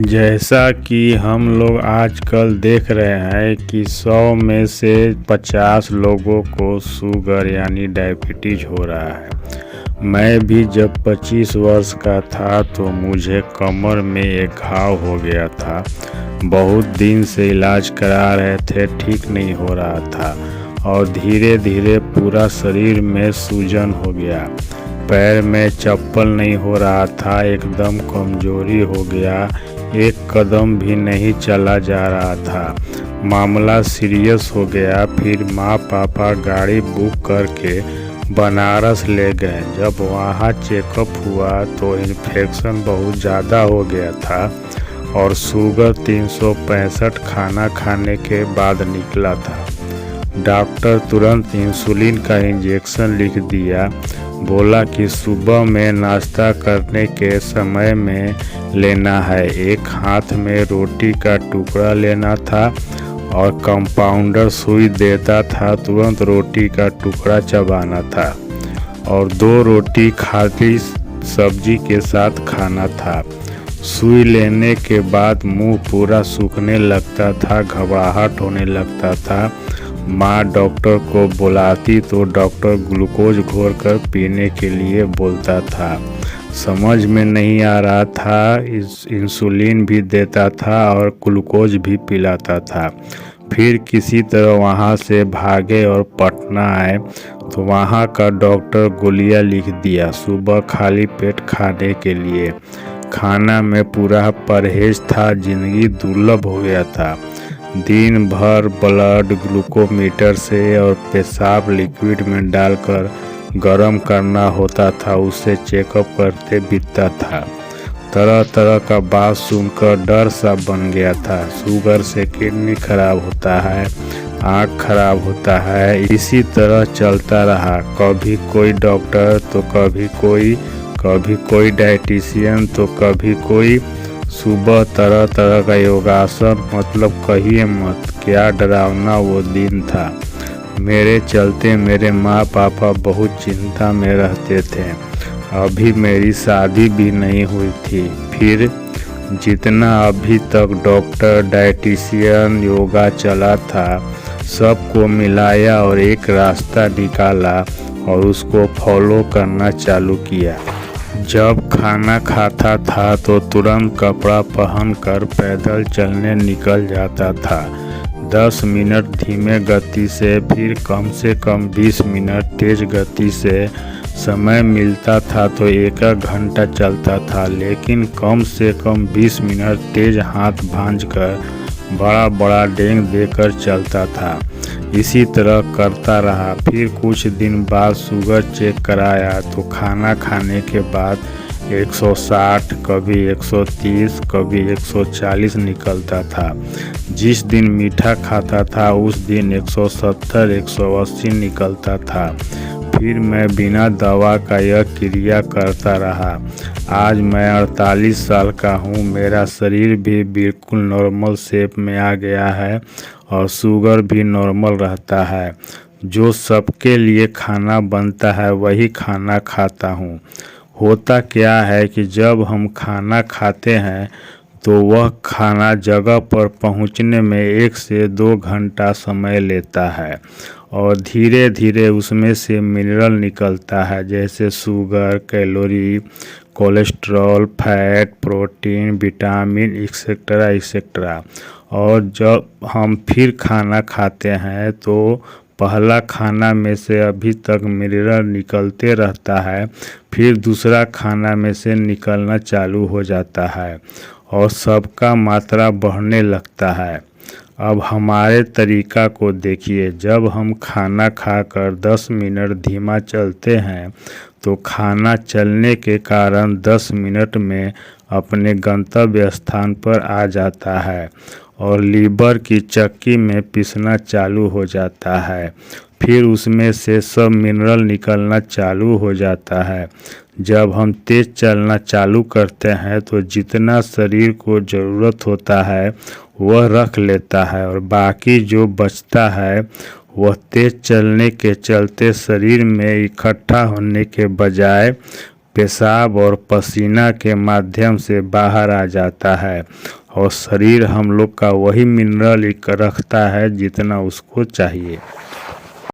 जैसा कि हम लोग आजकल देख रहे हैं कि 100 में से 50 लोगों को शुगर यानी डायबिटीज हो रहा है। मैं भी जब 25 वर्ष का था तो मुझे कमर में एक घाव हो गया था। बहुत दिन से इलाज करा रहे थे, ठीक नहीं हो रहा था और धीरे धीरे पूरा शरीर में सूजन हो गया। पैर में चप्पल नहीं हो रहा था, एकदम कमजोरी हो गया, एक कदम भी नहीं चला जा रहा था। मामला सीरियस हो गया। फिर माँ पापा गाड़ी बुक करके बनारस ले गए। जब वहाँ चेकअप हुआ तो इन्फेक्शन बहुत ज़्यादा हो गया था और शुगर 365 खाना खाने के बाद निकला था। डॉक्टर तुरंत इंसुलिन का इंजेक्शन लिख दिया। बोला कि सुबह में नाश्ता करने के समय में लेना है। एक हाथ में रोटी का टुकड़ा लेना था और कंपाउंडर सुई देता था, तुरंत रोटी का टुकड़ा चबाना था और 2 रोटी खाली सब्जी के साथ खाना था। सुई लेने के बाद मुंह पूरा सूखने लगता था, घबराहट होने लगता था। माँ डॉक्टर को बुलाती तो डॉक्टर ग्लूकोज घोर कर पीने के लिए बोलता था। समझ में नहीं आ रहा था, इंसुलिन भी देता था और ग्लूकोज भी पिलाता था। फिर किसी तरह वहाँ से भागे और पटना आए तो वहाँ का डॉक्टर गोलियाँ लिख दिया सुबह खाली पेट खाने के लिए। खाना में पूरा परहेज था, जिंदगी दुर्लभ हो गया था। दिन भर ब्लड ग्लूकोमीटर से और पेशाब लिक्विड में डालकर गर्म करना होता था, उससे चेकअप करते बीतता था। तरह तरह का बात सुनकर डर सा बन गया था। शुगर से किडनी खराब होता है, आँख खराब होता है, इसी तरह चलता रहा। कभी कोई डॉक्टर तो कभी कोई डाइटिशियन तो कभी कोई। सुबह तरह तरह का योगासन, मतलब कहिए मत, क्या डरावना वो दिन था। मेरे चलते मेरे माँ पापा बहुत चिंता में रहते थे। अभी मेरी शादी भी नहीं हुई थी। फिर जितना अभी तक डॉक्टर डाइटिशियन योगा चला था सबको मिलाया और एक रास्ता निकाला और उसको फॉलो करना चालू किया। जब खाना खाता था तो तुरंत कपड़ा पहनकर पैदल चलने निकल जाता था। 10 मिनट धीमे गति से, फिर कम से कम 20 मिनट तेज गति से। समय मिलता था तो 1 घंटा चलता था, लेकिन कम से कम 20 मिनट तेज हाथ भांजकर बड़ा बड़ा डेंग देकर चलता था। इसी तरह करता रहा। फिर कुछ दिन बाद शुगर चेक कराया तो खाना खाने के बाद 160, कभी 130, कभी 140 निकलता था। जिस दिन मीठा खाता था उस दिन 170, 180 निकलता था। फिर मैं बिना दवा का यह क्रिया करता रहा। आज मैं 48 साल का हूँ। मेरा शरीर भी बिल्कुल नॉर्मल शेप में आ गया है और शुगर भी नॉर्मल रहता है। जो सबके लिए खाना बनता है वही खाना खाता हूँ। होता क्या है कि जब हम खाना खाते हैं तो वह खाना जगह पर पहुँचने में 1 से 2 घंटा समय लेता है और धीरे धीरे उसमें से मिनरल निकलता है, जैसे sugar, calorie, cholesterol, fat, protein, vitamin etcetera etcetera. और जब हम फिर खाना खाते हैं तो पहला खाना में से अभी तक मिनरल निकलते रहता है, फिर दूसरा खाना में से निकलना चालू हो जाता है और सबका मात्रा बढ़ने लगता है। अब हमारे तरीका को देखिए। जब हम खाना खाकर 10 मिनट धीमा चलते हैं तो खाना चलने के कारण 10 मिनट में अपने गंतव्य स्थान पर आ जाता है और लीवर की चक्की में पीसना चालू हो जाता है। फिर उसमें से सब मिनरल निकलना चालू हो जाता है। जब हम तेज चलना चालू करते हैं तो जितना शरीर को ज़रूरत होता है वह रख लेता है और बाकी जो बचता है वह तेज चलने के चलते शरीर में इकट्ठा होने के बजाय पेशाब और पसीना के माध्यम से बाहर आ जाता है और शरीर हम लोग का वही मिनरल रखता है जितना उसको चाहिए।